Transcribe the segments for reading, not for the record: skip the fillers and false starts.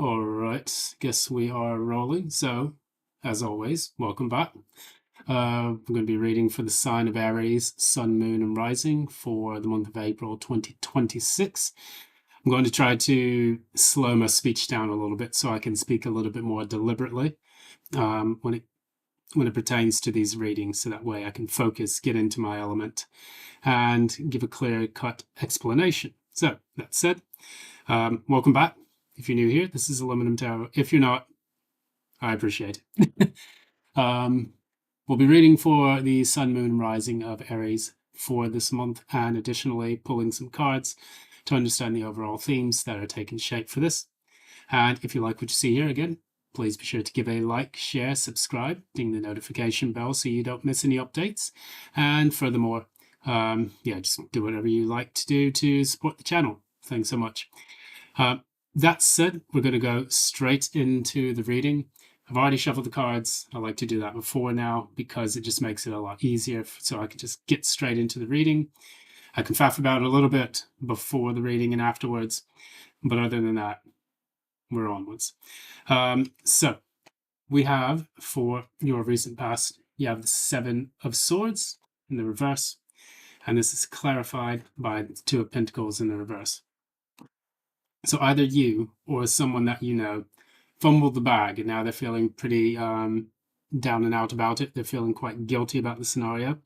All right, guess we are rolling. So, as always, welcome back. I'm going to be reading for the sign of Aries, Sun, Moon, and Rising for the month of April 2026. I'm going to try to slow my speech down a little bit so I can speak a little bit more deliberately when it pertains to these readings, so that way I can focus, get into my element, and give a clear-cut explanation. So, that said, welcome back. If you're new here, this is Aluminum Tarot. If you're not, I appreciate it. We'll be reading for the Sun, Moon, and Rising of Aries for this month, and additionally pulling some cards to understand the overall themes that are taking shape for this. And if you like what you see here, again, please be sure to give a like, share, subscribe, ding the notification bell so you don't miss any updates. And furthermore, just do whatever you like to do to support the channel. Thanks so much. That said, we're going to go straight into the reading. I've already shuffled the cards. I like to do that before now because it just makes it a lot easier, so I can just get straight into the reading. I can faff about it a little bit before the reading and afterwards, but other than that, we're onwards. So we have, for your recent past, you have the Seven of Swords in the reverse, and this is clarified by the Two of Pentacles in the reverse. So either you or someone that you know fumbled the bag, and now they're feeling pretty down and out about it. They're feeling quite guilty about the scenario.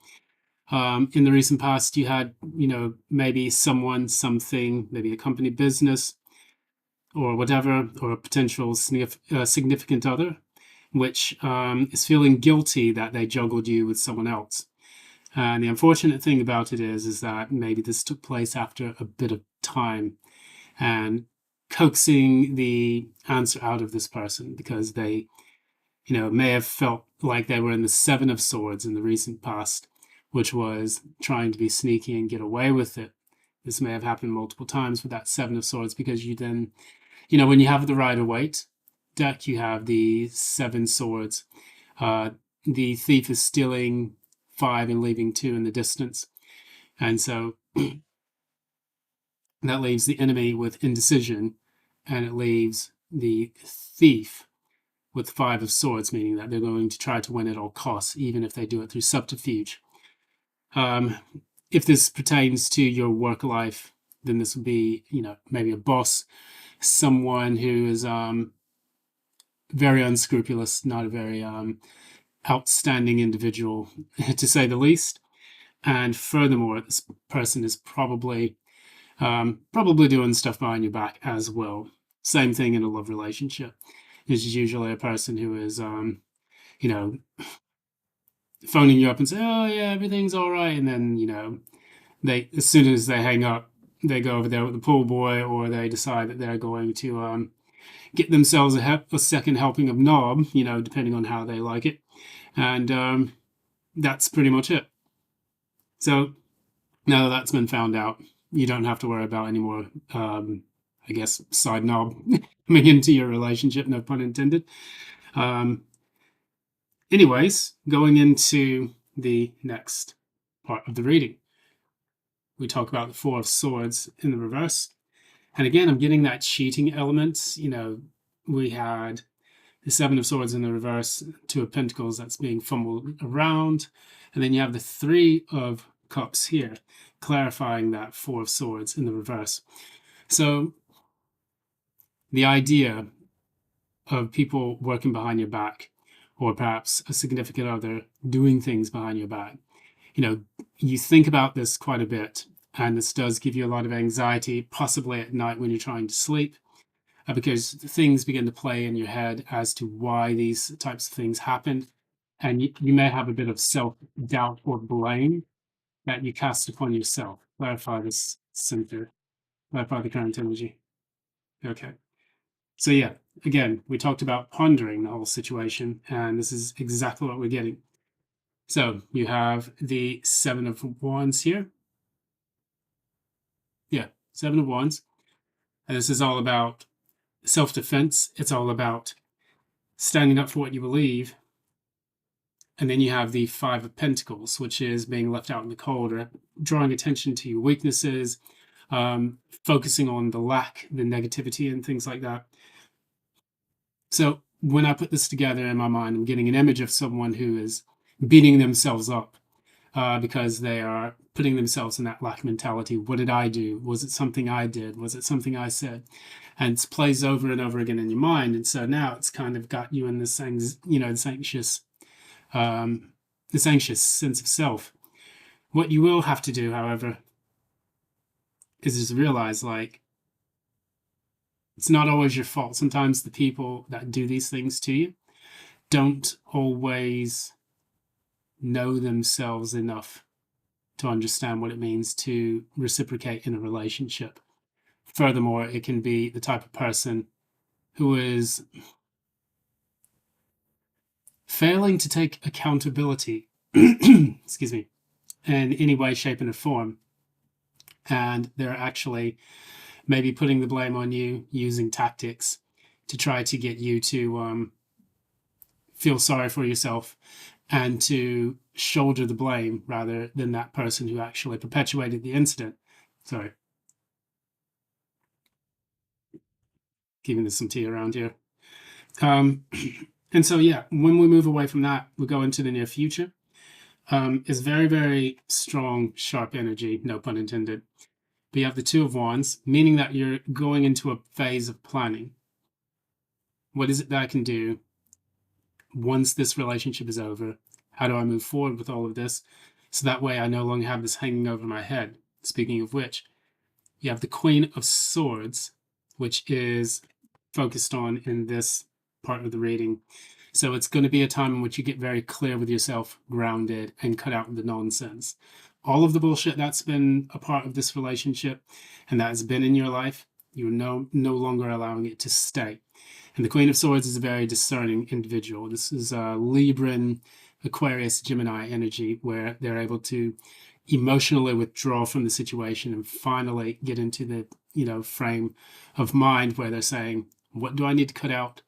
In the recent past, you had, maybe someone, something, maybe a company business or whatever, or a potential significant other, which is feeling guilty that they juggled you with someone else. And the unfortunate thing about it is that maybe this took place after a bit of time and coaxing the answer out of this person, because they, may have felt like they were in the Seven of Swords in the recent past, which was trying to be sneaky and get away with it. This may have happened multiple times with that Seven of Swords, because you then, when you have the Rider-Waite deck, you have the Seven Swords. The thief is stealing 5 and leaving 2 in the distance. And so that leaves the enemy with indecision, and it leaves the thief with 5 of Swords, meaning that they're going to try to win at all costs, even if they do it through subterfuge. If this pertains to your work life, then this would be, maybe a boss, someone who is very unscrupulous, not a very outstanding individual, to say the least. And furthermore, this person is probably doing stuff behind your back as well. Same thing in a love relationship. This is usually a person who is, phoning you up and say, "Oh yeah, everything's all right," and then they, as soon as they hang up, they go over there with the pool boy, or they decide that they're going to get themselves a second helping of knob, depending on how they like it, and that's pretty much it. So now that that's been found out, you don't have to worry about any more, I guess, side knob coming into your relationship, no pun intended. Anyways, going into the next part of the reading, we talk about the Four of Swords in the reverse. And again, I'm getting that cheating element. We had the Seven of Swords in the reverse, Two of Pentacles that's being fumbled around. And then you have the Three of Cups here, clarifying that Four of Swords in the reverse. So the idea of people working behind your back, or perhaps a significant other doing things behind your back, you think about this quite a bit, and this does give you a lot of anxiety, possibly at night when you're trying to sleep, because things begin to play in your head as to why these types of things happen. And you may have a bit of self-doubt or blame that you cast upon yourself. Clarify this center. Clarify the current energy. Okay. So yeah, again, we talked about pondering the whole situation, and this is exactly what we're getting. So you have the Seven of Wands here. Yeah, Seven of Wands. And this is all about self-defense. It's all about standing up for what you believe. And then you have the Five of Pentacles, which is being left out in the cold, or drawing attention to your weaknesses, focusing on the lack, the negativity, and things like that. So when I put this together in my mind, I'm getting an image of someone who is beating themselves up because they are putting themselves in that lack mentality. What did I do? Was it something I did? Was it something I said? And it plays over and over again in your mind. And so now it's kind of got you in this, um, this anxious sense of self. What you will have to do, however, is just realize like it's not always your fault. Sometimes the people that do these things to you don't always know themselves enough to understand what it means to reciprocate in a relationship. Furthermore, it can be the type of person who is failing to take accountability, excuse me, in any way, shape, and form. And they're actually maybe putting the blame on you using tactics to try to get you to feel sorry for yourself and to shoulder the blame rather than that person who actually perpetuated the incident. Sorry, giving this some tea around here. Um, and so, yeah, when we move away from that, we go into the near future. It's very, very strong, sharp energy, no pun intended. But you have the Two of Wands, meaning that you're going into a phase of planning. What is it that I can do once this relationship is over? How do I move forward with all of this? So that way I no longer have this hanging over my head. Speaking of which, you have the Queen of Swords, which is focused on in this part of the reading. So it's going to be a time in which you get very clear with yourself, grounded, and cut out the nonsense. All of the bullshit that's been a part of this relationship and that has been in your life, you're no longer allowing it to stay. And the Queen of Swords is a very discerning individual. This is Libran, Aquarius, Gemini energy, where they're able to emotionally withdraw from the situation and finally get into the frame of mind where they're saying, what do I need to cut out?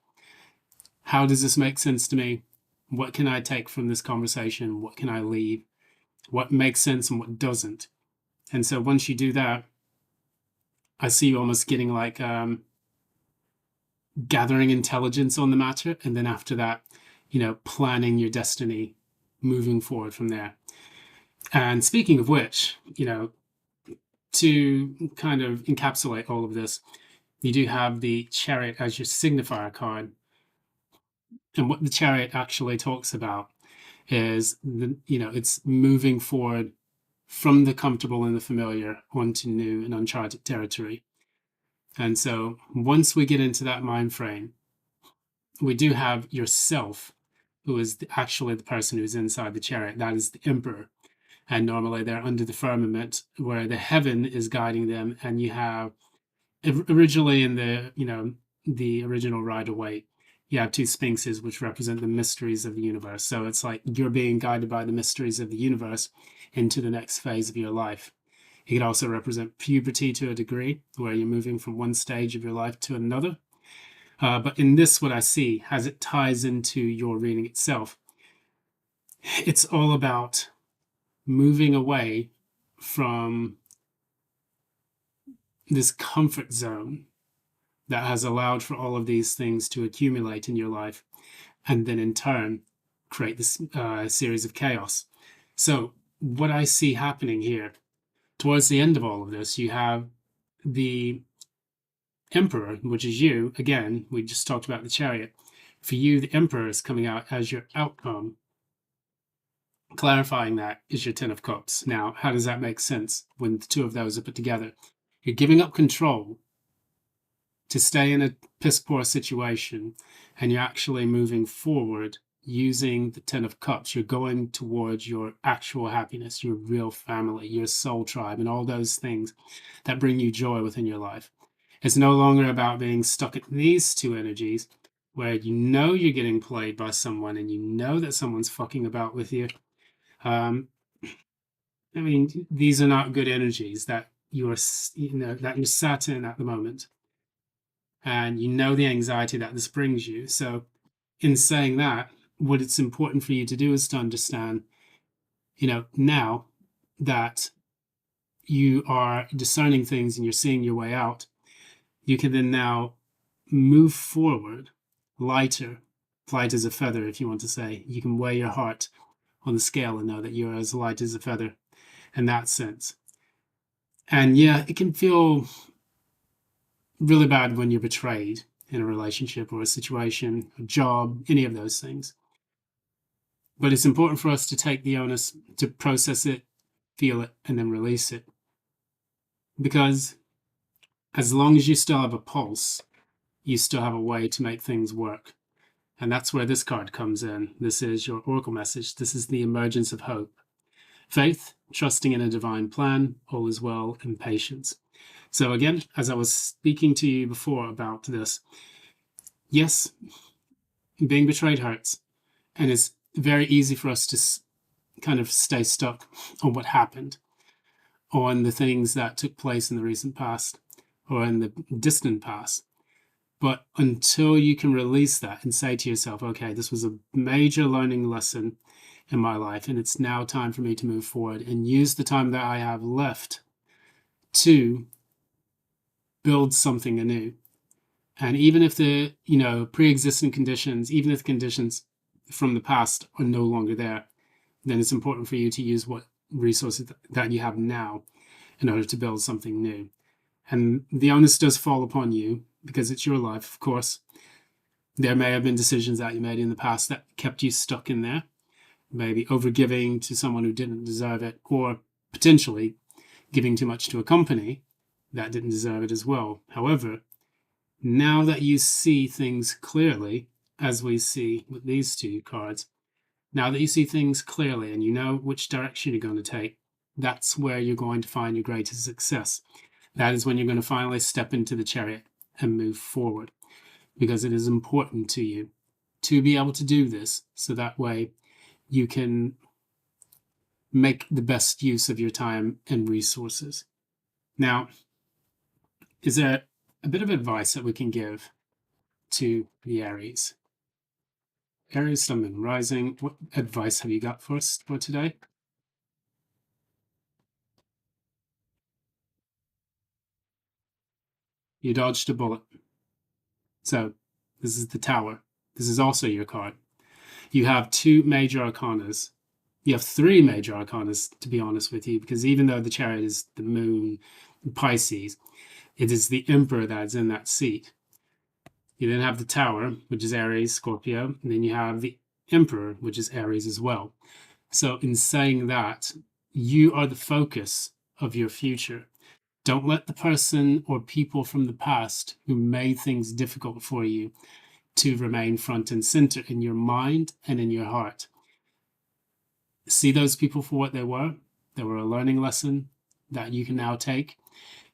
How does this make sense to me? What can I take from this conversation? What can I leave? What makes sense and what doesn't? And so once you do that, I see you almost getting like gathering intelligence on the matter, and then after that, planning your destiny, moving forward from there. And speaking of which, to kind of encapsulate all of this, you do have the Chariot as your signifier card. And what the Chariot actually talks about is it's moving forward from the comfortable and the familiar onto new and uncharted territory. And so once we get into that mind frame, we do have yourself, who is actually the person who's inside the chariot. That is the emperor. And normally they're under the firmament where the heaven is guiding them. And you have originally in the original Rider-Waite, you have two sphinxes which represent the mysteries of the universe. So it's like you're being guided by the mysteries of the universe into the next phase of your life. It could also represent puberty to a degree, where you're moving from one stage of your life to another. But in this, what I see, as it ties into your reading itself, it's all about moving away from this comfort zone that has allowed for all of these things to accumulate in your life, and then in turn create this series of chaos. So what I see happening here, towards the end of all of this, you have the Emperor, which is you. Again, we just talked about the Chariot. For you, the Emperor is coming out as your outcome. Clarifying that is your Ten of Cups. Now, how does that make sense when the two of those are put together? You're giving up control to stay in a piss poor situation, and you're actually moving forward using the Ten of Cups. You're going towards your actual happiness, your real family, your soul tribe, and all those things that bring you joy within your life. It's no longer about being stuck in these two energies where you're getting played by someone and you know that someone's fucking about with you. I mean, these are not good energies that you're sat in at the moment, and you know the anxiety that this brings you. So, in saying that, what it's important for you to do is to understand, now that you are discerning things and you're seeing your way out, you can then now move forward lighter, light as a feather, if you want to say. You can weigh your heart on the scale and know that you're as light as a feather in that sense. And yeah, it can feel really bad when you're betrayed in a relationship or a situation, a job, any of those things. But it's important for us to take the onus to process it, feel it, and then release it. Because as long as you still have a pulse, you still have a way to make things work. And that's where this card comes in. This is your oracle message. This is the emergence of hope. Faith, trusting in a divine plan, all is well, and patience. So again, as I was speaking to you before about this, yes, being betrayed hurts. And it's very easy for us to kind of stay stuck on what happened, on the things that took place in the recent past or in the distant past. But until you can release that and say to yourself, okay, this was a major learning lesson in my life, and it's now time for me to move forward and use the time that I have left to build something anew. And even if the, pre-existing conditions, even if the conditions from the past are no longer there, then it's important for you to use what resources that you have now in order to build something new. And the onus does fall upon you because it's your life, of course. There may have been decisions that you made in the past that kept you stuck in there, maybe overgiving to someone who didn't deserve it, or potentially giving too much to a company that didn't deserve it as well. However, now that you see things clearly, as we see with these two cards, now that you see things clearly and you know which direction you're going to take, that's where you're going to find your greatest success. That is when you're going to finally step into the chariot and move forward, because it is important to you to be able to do this so that way you can make the best use of your time and resources. Now, is there a bit of advice that we can give to the Aries? Aries, Sun, and Rising, what advice have you got for us for today? You dodged a bullet. So, this is the Tower. This is also your card. You have two major arcanas. You have three major arcanas, to be honest with you, because even though the Chariot is the Moon, Pisces, it is the Emperor that is in that seat. You then have the Tower, which is Aries, Scorpio, and then you have the Emperor, which is Aries as well. So in saying that, you are the focus of your future. Don't let the person or people from the past who made things difficult for you to remain front and center in your mind and in your heart. See those people for what they were. They were a learning lesson that you can now take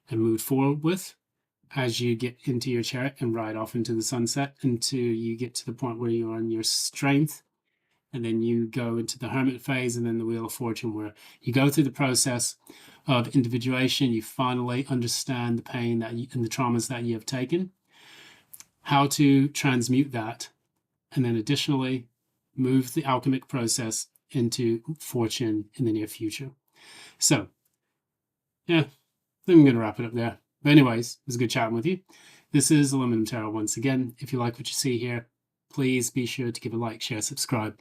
and move forward with as you get into your chariot and ride off into the sunset until you get to the point where you're on your strength. And then you go into the hermit phase and then the wheel of fortune, where you go through the process of individuation. You finally understand the pain and the traumas that you have taken, how to transmute that, and then additionally move the alchemic process into fortune in the near future. So, yeah, I think I'm going to wrap it up there. But anyways, it was good chatting with you. This is Aluminum Tarot once again. If you like what you see here, please be sure to give a like, share, subscribe,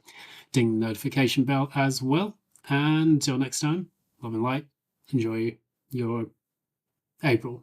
ding the notification bell as well. And until next time, love and light. Enjoy your April.